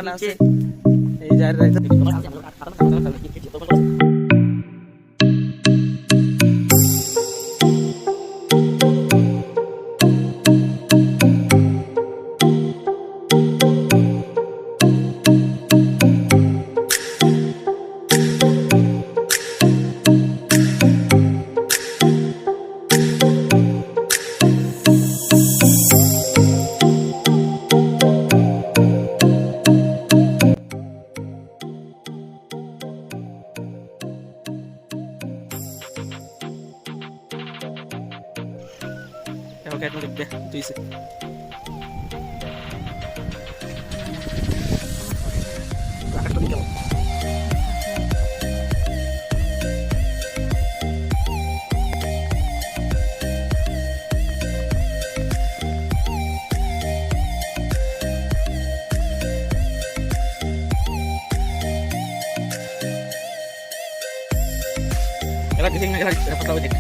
এখানে আছে এই জায়গায় Oke, itu deh, itu isi. Akan tinggal. Kalau di sini lagi dapat tahu deh.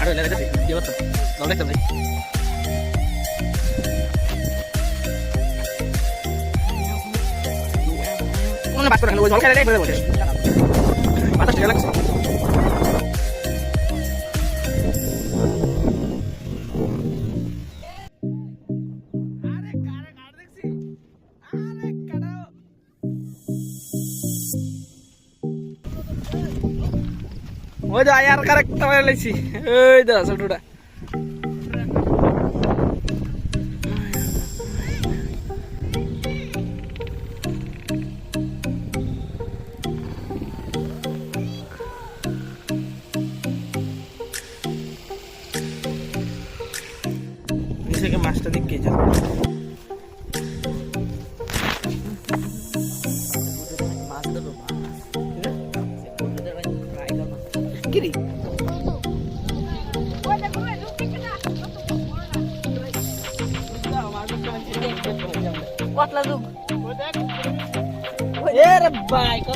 Ada lagi sih, dia betul. Nolak tadi. Mana pas kurang, lu jual kali ini boleh boleh. Batas dia lagi. ওই যে আয়ার কারেক্টটা হয়ে লাইছি ওই দা ছোটটা নিচে মাছটা দেখে যা Kiri. Kuat lah tuh. Eh, rebai, kau